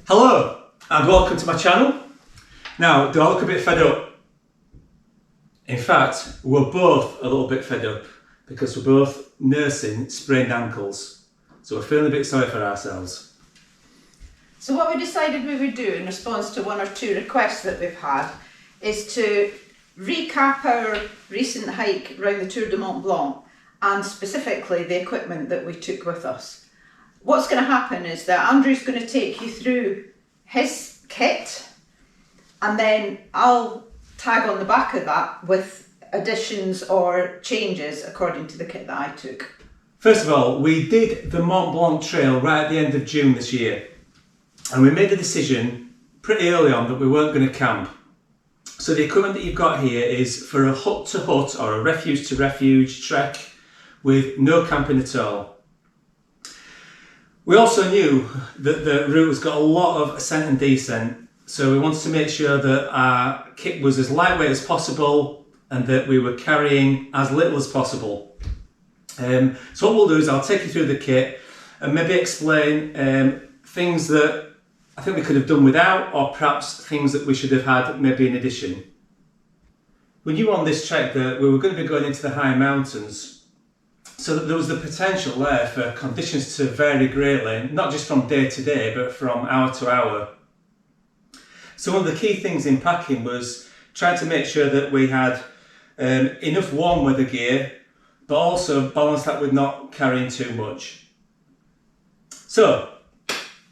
Hello and welcome to my channel. Now, do I look a bit fed up? In fact, we're both a little bit fed up because we're both nursing sprained ankles. So we're feeling a bit sorry for ourselves. So what we decided we would do in response to one or two requests that we've had is to recap our recent hike around the Tour de Mont Blanc and specifically the equipment that we took with us. What's going to happen is that Andrew's going to take you through his kit and then I'll tag on the back of that with additions or changes according to the kit that I took. First of all, we did the Mont Blanc trail right at the end of June this year, and we made a decision pretty early on that we weren't going to camp. So the equipment that you've got here is for a hut to hut or a refuge to refuge trek with no camping at all. We also knew that the route has got a lot of ascent and descent, so we wanted to make sure that our kit was as lightweight as possible and that we were carrying as little as possible. So what we'll do is I'll take you through the kit and maybe explain things that I think we could have done without, or perhaps things that we should have had maybe in addition. We knew on this trek that we were going to be going into the high mountains, so that there was the potential there for conditions to vary greatly, not just from day to day, but from hour to hour. So one of the key things in packing was trying to make sure that we had enough warm weather gear, but also balance that with not carrying too much. So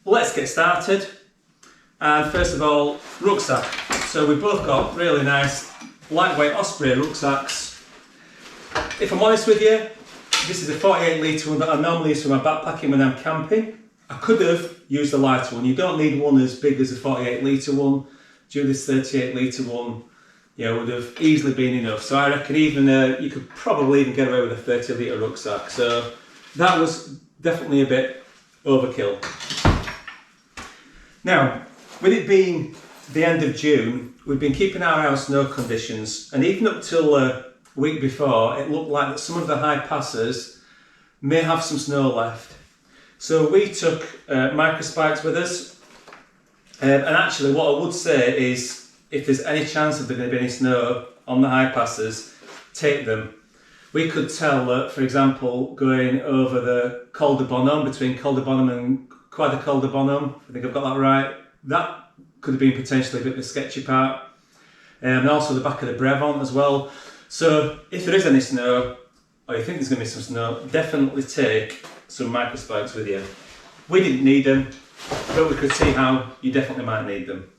let's get started. And first of all, rucksack. So we've both got really nice lightweight Osprey rucksacks. If I'm honest with you, this is a 48 litre one that I normally use for my backpacking when I'm camping. I could have used a lighter one. You don't need one as big as a 48 litre one. Do this 38 litre one, would have easily been enough. So I reckon even you could probably even get away with a 30 litre rucksack. So that was definitely a bit overkill. Now, with it being the end of June, we've been keeping our eye on snow conditions, and even up till a week before, it looked like that some of the high passes may have some snow left. So we took microspikes with us, and actually what I would say is if there's any chance of there going to be any snow on the high passes, take them. We could tell that, for example, going over the Col de Bonhomme, between Col de Bonhomme and Croix de Col de Bonhomme, I think I've got that right, that could have been potentially a bit of a sketchy part, and also the back of the Brevant as well. So if there is any snow, or you think there's going to be some snow, definitely take some microspikes with you. We didn't need them, but we could see how you definitely might need them.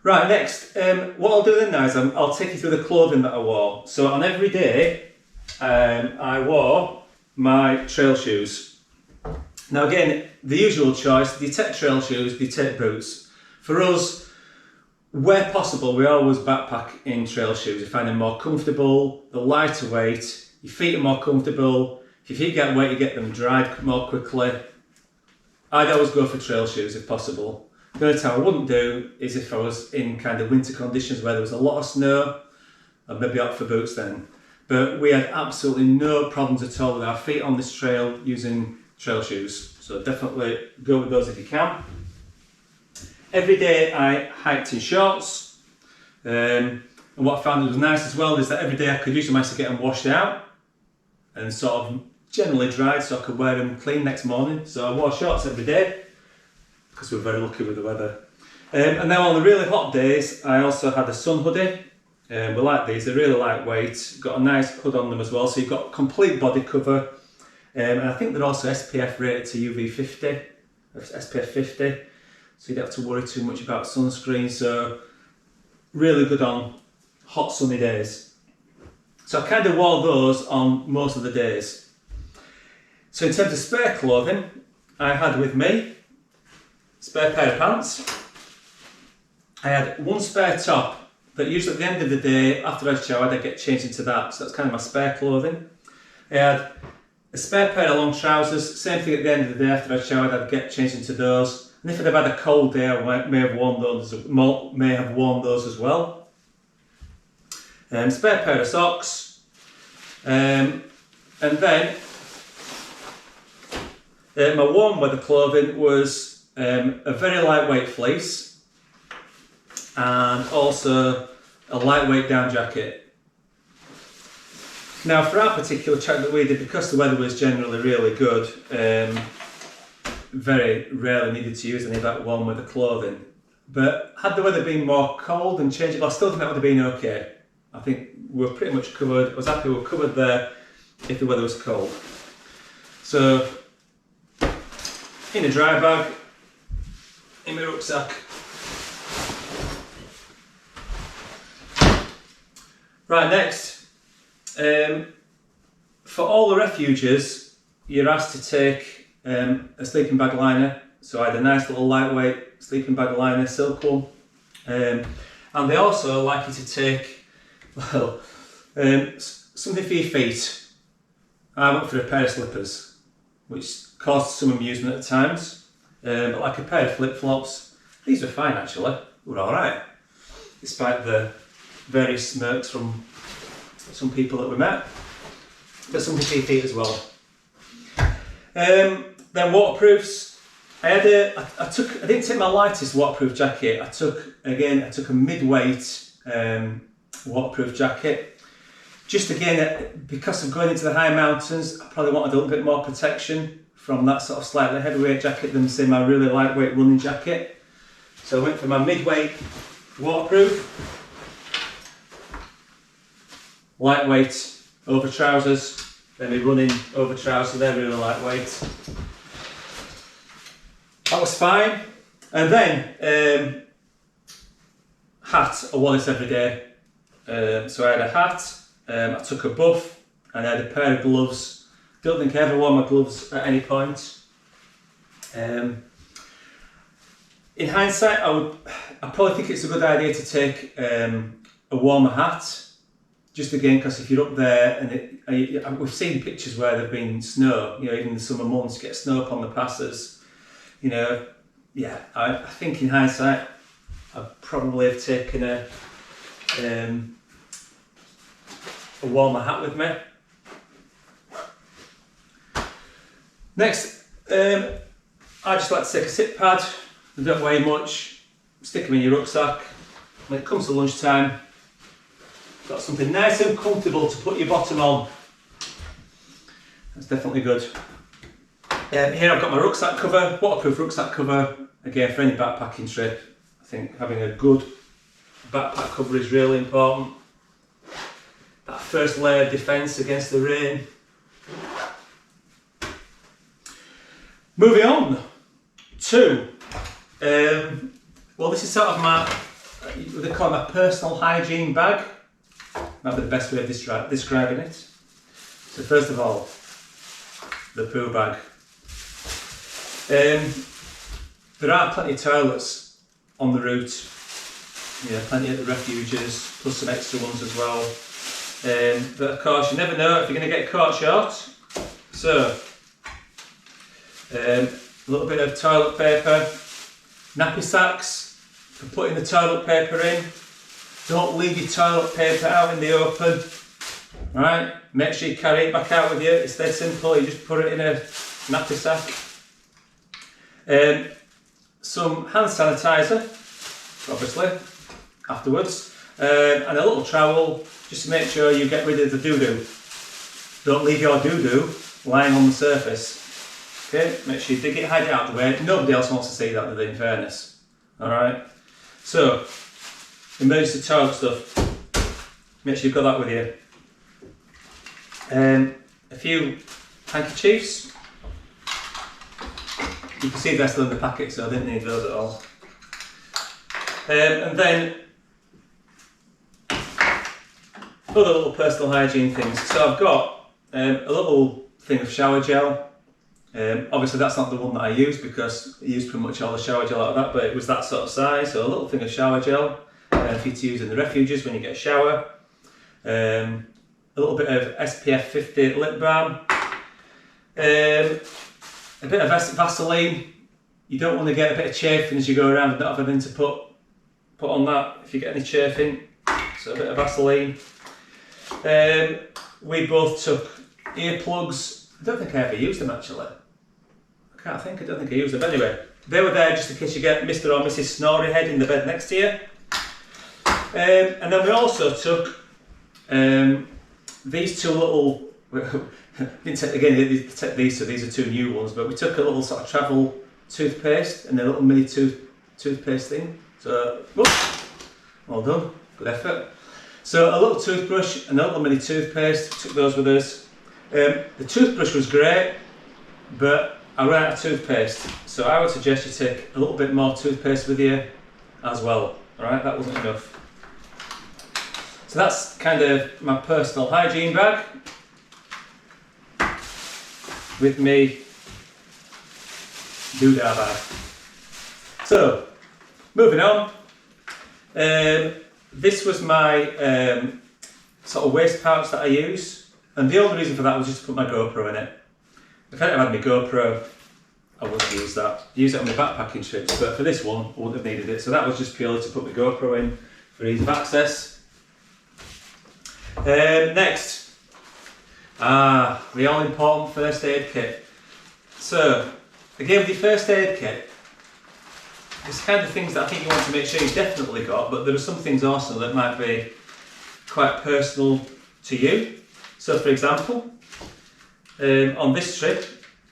Right, next, what I'll do then now is I'll take you through the clothing that I wore. So on every day, I wore my trail shoes. Now again, the usual choice, do you take trail shoes, do you take boots? For us, where possible, we always backpack in trail shoes. We find them more comfortable, they're lighter weight, your feet are more comfortable. If your feet get wet, you get them dried more quickly. I'd always go for trail shoes if possible. The only time I wouldn't do is if I was in kind of winter conditions where there was a lot of snow, I'd maybe opt for boots then. But we had absolutely no problems at all with our feet on this trail using trail shoes. So definitely go with those if you can. Every day I hiked in shorts, and what I found was nice as well is that every day I could usually manage to get them washed out and sort of generally dried so I could wear them clean next morning. So I wore shorts every day because we were very lucky with the weather. And then on the really hot days I also had a sun hoodie. We like these, they're really lightweight, got a nice hood on them as well, so you've got complete body cover, and I think they're also SPF rated to UV 50, SPF 50. So you don't have to worry too much about sunscreen, so really good on hot sunny days. So I kind of wore those on most of the days. So in terms of spare clothing, I had with me spare pair of pants. I had one spare top that usually at the end of the day after I'd showered I'd get changed into that, so that's kind of my spare clothing. I had a spare pair of long trousers, same thing at the end of the day after I'd showered I'd get changed into those. And if I'd have had a cold day, I may have worn those as well. Spare pair of socks, and then my warm weather clothing was a very lightweight fleece, and also a lightweight down jacket. Now for our particular trek that we did, because the weather was generally really good, very rarely needed to use any of that warm weather clothing. But had the weather been more cold and changeable, I still think that would have been okay. I think we were pretty much covered. I was happy we were covered there if the weather was cold. So in a dry bag, in my rucksack. Right, next, for all the refuges, you're asked to take a sleeping bag liner. So I had a nice little lightweight sleeping bag liner, silk one. And they also like you to take, well, something for your feet. I went for a pair of slippers, which caused some amusement at times. But like a pair of flip-flops, these were fine actually, they were alright. Despite the various smirks from some people that we met. But something for your feet as well. Then waterproofs. I didn't take my lightest waterproof jacket. I took a mid-weight waterproof jacket. Just again, because of going into the high mountains, I probably wanted a little bit more protection from that sort of slightly heavyweight jacket than say my really lightweight running jacket. So I went for my mid-weight waterproof, lightweight over trousers, then my running over trousers, they're really lightweight. That was fine. And then hat, I wore this every day. So I had a hat, I took a buff, and I had a pair of gloves. Don't think I ever wore my gloves at any point. In hindsight, I probably think it's a good idea to take a warmer hat. Just again, because if you're up there, and we've seen pictures where there've been snow, you know, even in the summer months, you get snow upon the passes. You know, yeah, I think in hindsight, I'd probably have taken a warmer hat with me. Next, I just like to take a sit pad. They don't weigh much. Stick them in your rucksack. When it comes to lunchtime, got something nice and comfortable to put your bottom on. That's definitely good. Here I've got my rucksack cover, waterproof rucksack cover. Again, for any backpacking trip, I think having a good backpack cover is really important. That first layer of defence against the rain. Moving on to, well, this is sort of my, what they call my personal hygiene bag. Might be the best way of describing it. So first of all, the poo bag. There are plenty of toilets on the route, yeah, plenty at the refuges, plus some extra ones as well. But of course, you never know if you're going to get caught short. So, a little bit of toilet paper, nappy sacks for putting the toilet paper in. Don't leave your toilet paper out in the open. Right? Make sure you carry it back out with you. It's dead simple. You just put it in a nappy sack. Some hand sanitizer, obviously, afterwards, and a little trowel just to make sure you get rid of the doo-doo. Don't leave your doo-doo lying on the surface. Okay, make sure you dig it, hide it out of the way. Nobody else wants to see that, in fairness. Alright, so emergency toilet stuff, make sure you've got that with you. A few handkerchiefs. You can see they're still in the packet, so I didn't need those at all. And then other little personal hygiene things. So I've got a little thing of shower gel. Obviously that's not the one that I use because I used pretty much all the shower gel out of that, but it was that sort of size. So a little thing of shower gel for you to use in the refuges when you get a shower. A little bit of SPF 50 lip balm. A bit of Vaseline. You don't want to get a bit of chafing as you go around and not have anything to put on that if you get any chafing. So a bit of Vaseline. We both took earplugs. I don't think I ever used them actually. I don't think I used them. Anyway, they were there just in case you get Mr. or Mrs. Snory Head in the bed next to you. And then we also took these two little, didn't take these, so these are two new ones, but we took a little sort of travel toothpaste and a little mini toothpaste thing. So, whoops, well done, good effort. So a little toothbrush and a little mini toothpaste, took those with us. The toothbrush was great, but I ran out of toothpaste, so I would suggest you take a little bit more toothpaste with you as well. Alright, that wasn't enough. So that's kind of my personal hygiene bag with me doodah bag. So, moving on. This was my sort of waist pouch that I use, and the only reason for that was just to put my GoPro in it. If I hadn't had my GoPro, I wouldn't use that. Use it on my backpacking trips, but for this one, I wouldn't have needed it. So that was just purely to put my GoPro in for ease of access. Next, the all important first aid kit. So, again with your first aid kit, there's kind of things that I think you want to make sure you've definitely got, but there are some things also that might be quite personal to you. So for example, on this trip,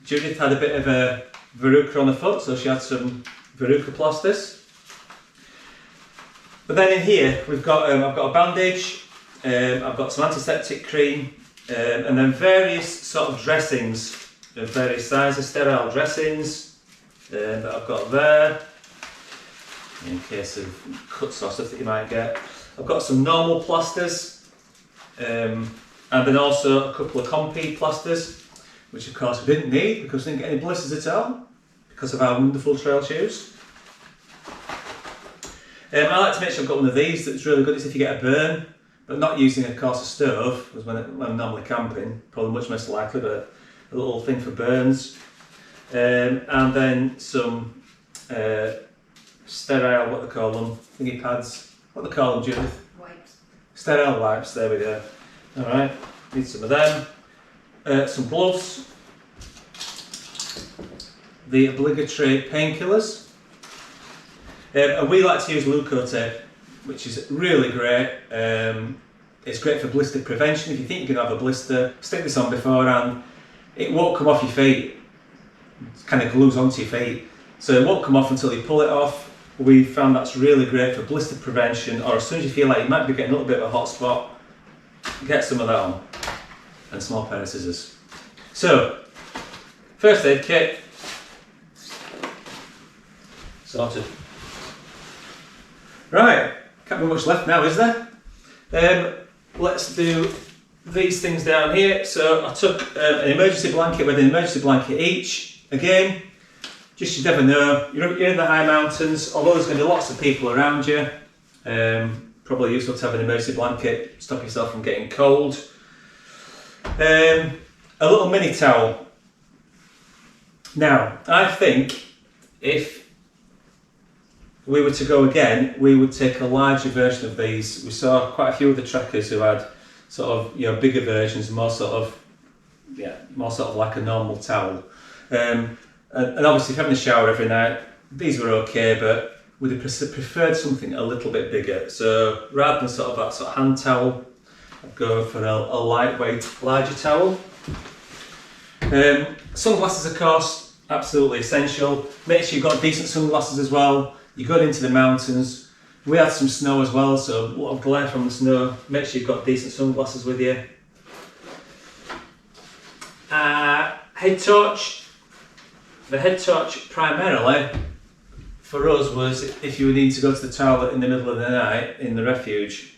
Judith had a bit of a verruca on her foot, so she had some verruca plasters. But then in here, we've got I've got a bandage, I've got some antiseptic cream, and then various sort of dressings of various sizes, sterile dressings that I've got there, in case of cuts or stuff that you might get. I've got some normal plasters, and then also a couple of Compeed plasters, which of course we didn't need because we didn't get any blisters at all because of our wonderful trail shoes. I like to make sure I've got one of these that's really good. It's if you get a burn, but not using of course a stove, because when I'm normally camping, probably much less likely, but a little thing for burns. And then some sterile, what they call them, thingy pads, what they call them, Judith? Wipes. Sterile wipes, there we go. Alright, need some of them. Some gloves, the obligatory painkillers, and we like to use Leukotape, which is really great. It's great for blister prevention. If you think you're going to have a blister, stick this on beforehand. It won't come off your feet, it kind of glues onto your feet, so it won't come off until you pull it off. We found that's really great for blister prevention, or as soon as you feel like you might be getting a little bit of a hot spot, get some of that on. And a small pair of scissors. So, first aid kit sorted. Right, can't be much left now, is there? Let's do these things down here. So I took an emergency blanket with an emergency blanket each. Again, just you never know, you're in the high mountains, although there's going to be lots of people around you. Probably useful to have an emergency blanket, stop yourself from getting cold. A little mini towel. Now, I think if we were to go again, we would take a larger version of these. We saw quite a few of the trekkers who had sort of, you know, bigger versions, more sort of like a normal towel. And obviously, if you're having a shower every night, these were okay, but we'd have preferred something a little bit bigger. So rather than sort of that sort of hand towel, I'd go for a lightweight, larger towel. Sunglasses, of course, absolutely essential. Make sure you've got decent sunglasses as well. You're going into the mountains. We had some snow as well, so a lot of glare from the snow. Make sure you've got decent sunglasses with you. Head torch. The head torch primarily for us was if you need to go to the toilet in the middle of the night in the refuge.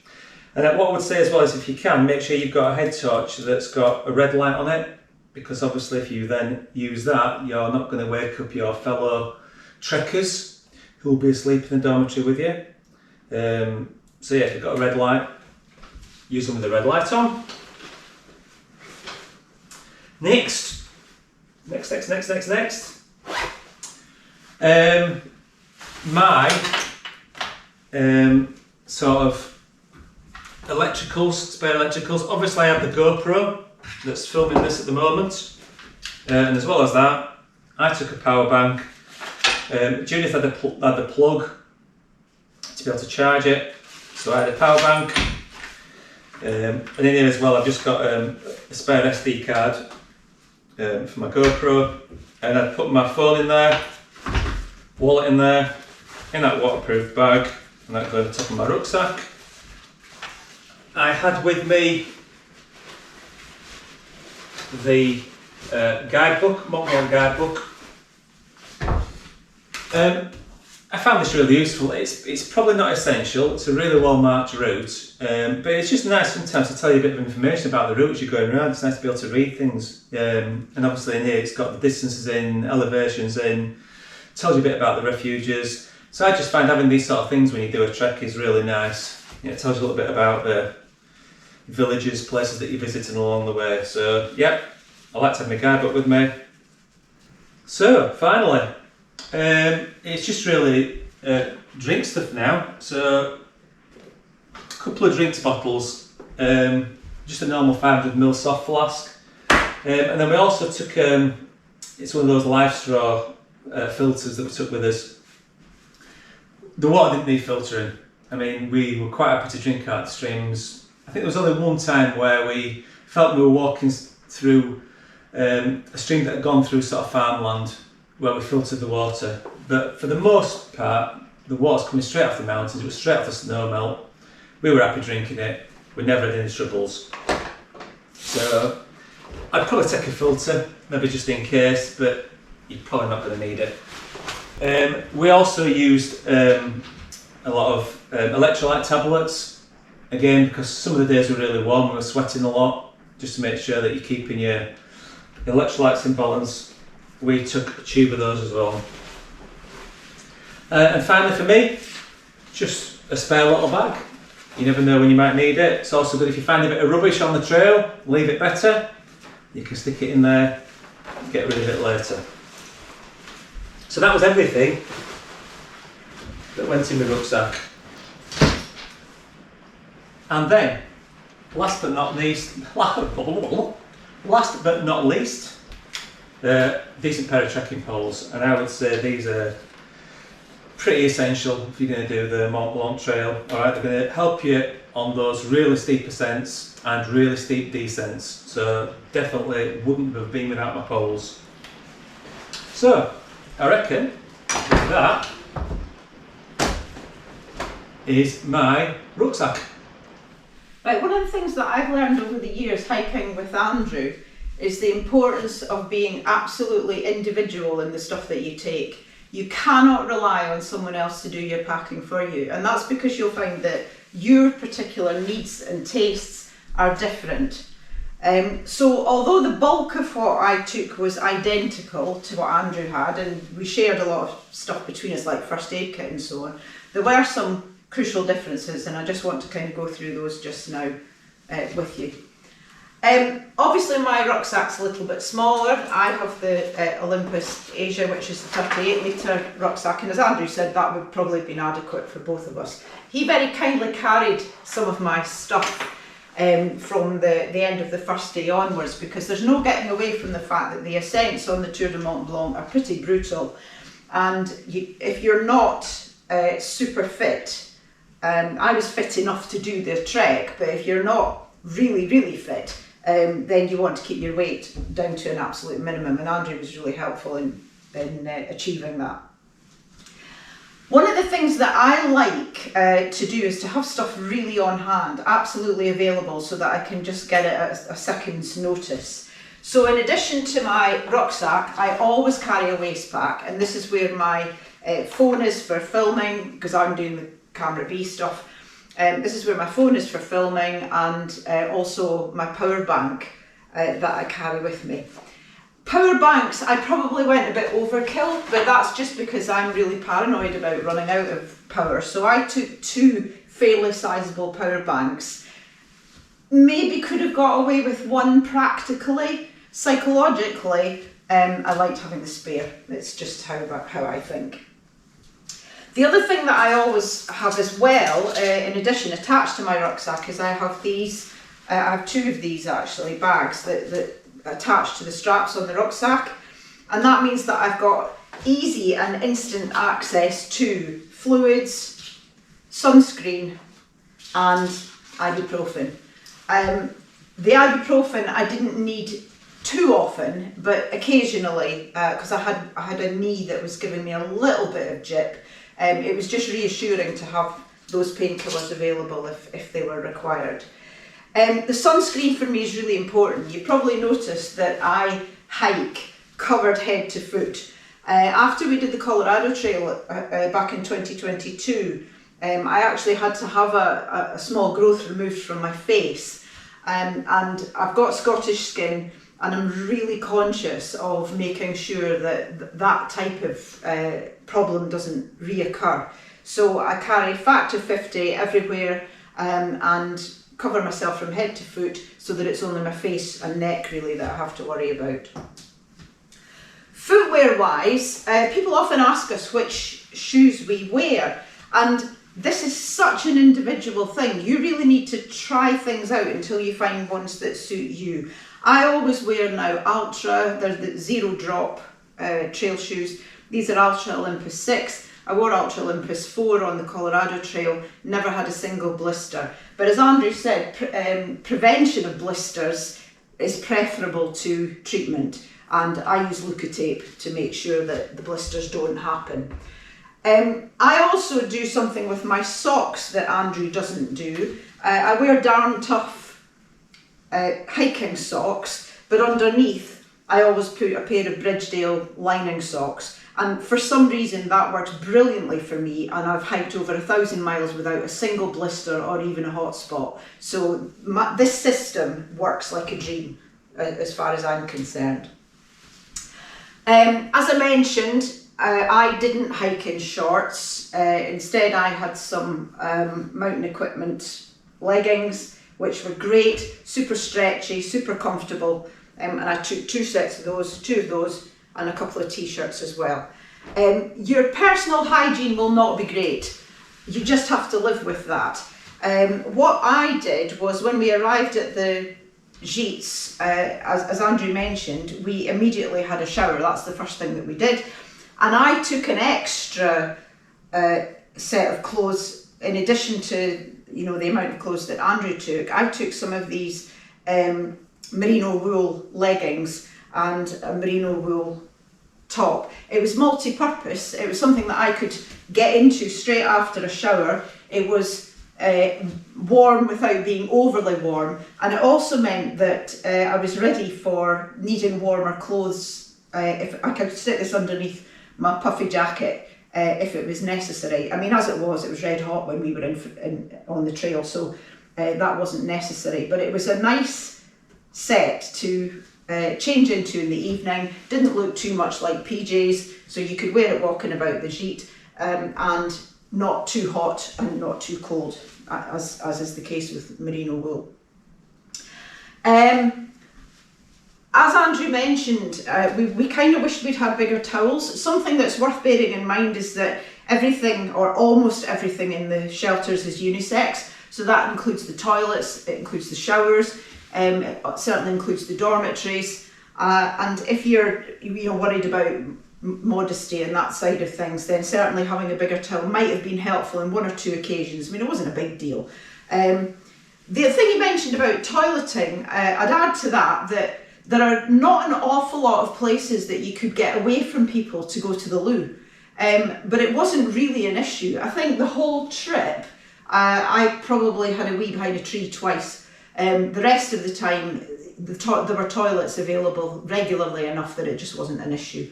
And what I would say as well is if you can, make sure you've got a head torch that's got a red light on it, because obviously if you then use that, you're not going to wake up your fellow trekkers who will be asleep in the dormitory with you. So yeah, if you've got a red light, use them with the red light on. Next. My sort of electricals, spare electricals. Obviously I have the GoPro that's filming this at the moment, and as well as that, I took a power bank Judith had the plug to be able to charge it, so I had a power bank. And in here as well, I've just got a spare SD card for my GoPro, and I put my phone in there, wallet in there, in that waterproof bag, and that goes on the top of my rucksack. I had with me the guidebook, Mont Blanc guidebook. I found this really useful. It's probably not essential, it's a really well marked route, but it's just nice sometimes to tell you a bit of information about the routes you're going around. It's nice to be able to read things, and obviously in here it's got the distances in, elevations in, tells you a bit about the refuges. So I just find having these sort of things when you do a trek is really nice. It tells you a little bit about the villages, places that you're visiting along the way. So yeah, I like to have my guidebook with me. So finally, it's just really drink stuff now. So a couple of drinks bottles, just a normal 500ml soft flask, and then we also took it's one of those life straw filters that we took with us. The water didn't need filtering. I mean, we were quite happy to drink out the streams. I think there was only one time where we felt we were walking through a stream that had gone through sort of farmland, where we filtered the water. But for the most part, the water's coming straight off the mountains. It was straight off the snow melt. We were happy drinking it. We never had any troubles. So I'd probably take a filter, maybe just in case, but you're probably not going to need it. We also used a lot of electrolyte tablets, again because some of the days were really warm, we were sweating a lot, just to make sure that you're keeping your electrolytes in balance. We took a tube of those as well. And finally for me, just a spare little bag. You never know when you might need it. It's also good if you find a bit of rubbish on the trail, leave it better. You can stick it in there, get rid of it later. So that was everything that went in the rucksack. And then, last but not least, decent pair of trekking poles, and I would say these are pretty essential if you're going to do the Mont Blanc Trail. Alright, they're going to help you on those really steep ascents and really steep descents, so definitely wouldn't have been without my poles. So, I reckon that is my rucksack. Right, one of the things that I've learned over the years hiking with Andrew is the importance of being absolutely individual in the stuff that you take. You cannot rely on someone else to do your packing for you, and that's because you'll find that your particular needs and tastes are different. So although the bulk of what I took was identical to what Andrew had, and we shared a lot of stuff between us like first aid kit and so on, there were some crucial differences, and I just want to kind of go through those just now with you. Obviously my rucksack's a little bit smaller. I have the Olympus Asia, which is the 38 litre rucksack, and as Andrew said, that would probably have been adequate for both of us. He very kindly carried some of my stuff from the end of the first day onwards, because there's no getting away from the fact that the ascents on the Tour de Mont Blanc are pretty brutal, and if you're not super fit, I was fit enough to do the trek, but if you're not really fit, then you want to keep your weight down to an absolute minimum, and Andrew was really helpful in achieving that. One of the things that I like to do is to have stuff really on hand, absolutely available, so that I can just get it at a second's notice. So in addition to my rucksack, I always carry a waist pack, and this is where my phone is for filming, because I'm doing the camera B stuff. This is where my phone is for filming, and also my power bank that I carry with me. Power banks, I probably went a bit overkill, but that's just because I'm really paranoid about running out of power. So I took 2 fairly sizable power banks. Maybe could have got away with 1 practically. Psychologically, I liked having the spare. It's just how I think. The other thing that I always have as well, in addition, attached to my rucksack, is I have these, I have 2 of these actually, bags that attach to the straps on the rucksack, and that means that I've got easy and instant access to fluids, sunscreen and ibuprofen. The ibuprofen I didn't need too often, but occasionally, because I had a knee that was giving me a little bit of jip. It was just reassuring to have those painkillers available if they were required. The sunscreen for me is really important. You probably noticed that I hike covered head to foot. After we did the Colorado Trail back in 2022, I actually had to have a small growth removed from my face. And I've got Scottish skin, and I'm really conscious of making sure that that type of problem doesn't reoccur. So I carry factor 50 everywhere and cover myself from head to foot so that it's only my face and neck really that I have to worry about. Footwear wise, people often ask us which shoes we wear, and this is such an individual thing. You really need to try things out until you find ones that suit you. I always wear now Ultra, they're the zero drop trail shoes. These are Ultra Olympus 6. I wore Ultra Olympus 4 on the Colorado Trail, never had a single blister. But as Andrew said, prevention of blisters is preferable to treatment, and I use Lucatape to make sure that the blisters don't happen. I also do something with my socks that Andrew doesn't do. I wear Darn Tough hiking socks, but underneath I always put a pair of Bridgedale lining socks, and for some reason that works brilliantly for me, and I've hiked over 1,000 miles without a single blister or even a hot spot. So this system works like a dream as far as I'm concerned. As I mentioned, I didn't hike in shorts. Instead I had some mountain equipment leggings, which were great, super stretchy, super comfortable, and I took 2 sets of those, 2 of those, and a couple of t-shirts as well. Your personal hygiene will not be great. You just have to live with that. What I did was, when we arrived at the Gîtes, as Andrew mentioned, we immediately had a shower. That's the first thing that we did. And I took an extra set of clothes in addition to the amount of clothes that Andrew took. I took some of these merino wool leggings and a merino wool top. It was multi-purpose. It was something that I could get into straight after a shower. It was warm without being overly warm, and it also meant that I was ready for needing warmer clothes. If I could stick this underneath my puffy jacket if it was necessary. I mean, as it was red hot when we were on the trail, so that wasn't necessary, but it was a nice set to change into in the evening. Didn't look too much like PJs, so you could wear it walking about the Gîtes, and not too hot and not too cold, as is the case with merino wool. As Andrew mentioned, we kind of wished we'd had bigger towels. Something that's worth bearing in mind is that everything, or almost everything in the shelters, is unisex. So that includes the toilets, it includes the showers, it certainly includes the dormitories. And if you're worried about modesty and that side of things, then certainly having a bigger towel might have been helpful on 1 or 2 occasions. I mean, it wasn't a big deal. The thing you mentioned about toileting, I'd add to that there are not an awful lot of places that you could get away from people to go to the loo. But it wasn't really an issue. I think the whole trip, I probably had a wee behind a tree twice. The rest of the time, there were toilets available regularly enough that it just wasn't an issue.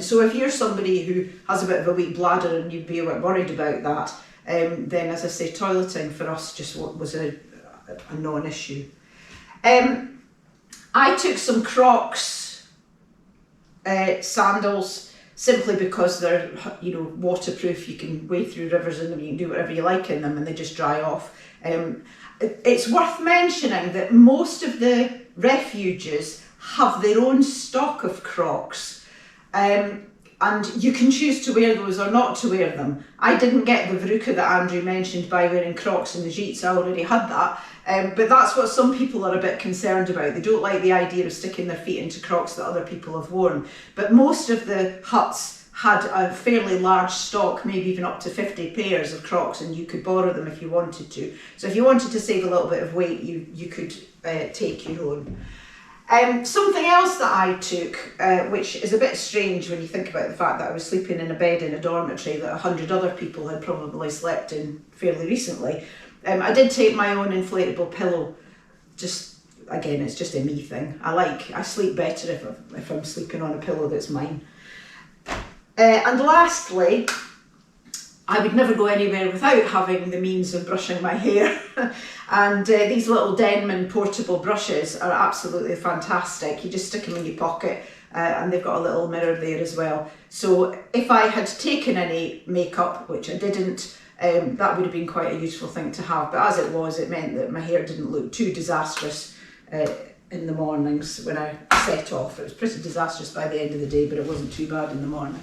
So if you're somebody who has a bit of a weak bladder and you'd be a bit worried about that, then, as I say, toileting for us just was a non-issue. I took some Crocs sandals, simply because they're waterproof. You can wade through rivers in them, you can do whatever you like in them, and they just dry off. It's worth mentioning that most of the refuges have their own stock of Crocs, and you can choose to wear those or not to wear them. I didn't get the verruca that Andrew mentioned by wearing Crocs in the Gîtes. I already had that. But that's what some people are a bit concerned about. They don't like the idea of sticking their feet into Crocs that other people have worn. But most of the huts had a fairly large stock, maybe even up to 50 pairs of Crocs, and you could borrow them if you wanted to. So if you wanted to save a little bit of weight, you could take your own. Something else that I took, which is a bit strange when you think about the fact that I was sleeping in a bed in a dormitory that 100 other people had probably slept in fairly recently, I did take my own inflatable pillow. Just, again, it's just a me thing. I sleep better if I'm sleeping on a pillow that's mine. And lastly, I would never go anywhere without having the means of brushing my hair. And these little Denman portable brushes are absolutely fantastic. You just stick them in your pocket and they've got a little mirror there as well. So if I had taken any makeup, which I didn't, that would have been quite a useful thing to have. But as it was, it meant that my hair didn't look too disastrous in the mornings when I set off. It was pretty disastrous by the end of the day, but it wasn't too bad in the morning.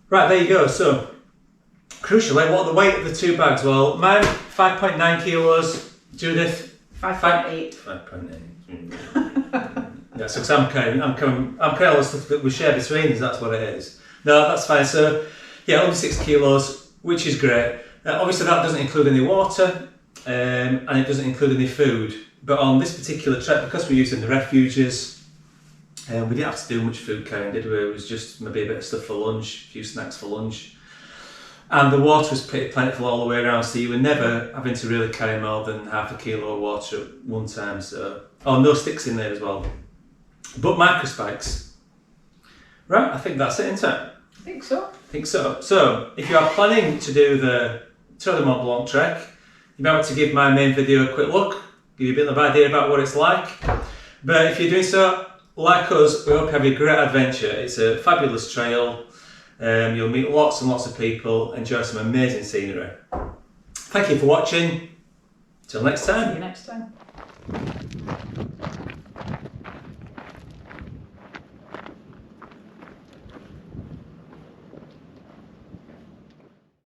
Right, there you go. So, crucially, what are the weight of the two bags? Well, mine 5.9 kilos. Judith 5.8. 5.8. Yeah, so 'cause I'm carrying all the stuff that we share between us. That's what it is. No, that's fine. So, yeah, only 6 kilos, which is great. Obviously, that doesn't include any water, and it doesn't include any food. But on this particular trip, because we're using the refuges, we didn't have to do much food carrying, did we? It was just maybe a bit of stuff for lunch, a few snacks for lunch. And the water was pretty plentiful all the way around, so you were never having to really carry more than half a kilo of water at one time. So, oh, no sticks in there as well. But microspikes. Right, I think that's it, isn't it? I think so. I think so. So, if you are planning to do the Tour de Mont Blanc trek, you might want to give my main video a quick look, give you a bit of an idea about what it's like. But if you're doing so, like us, we hope you have a great adventure. It's a fabulous trail. You'll meet lots and lots of people, enjoy some amazing scenery. Thank you for watching. Till next time. See you next time.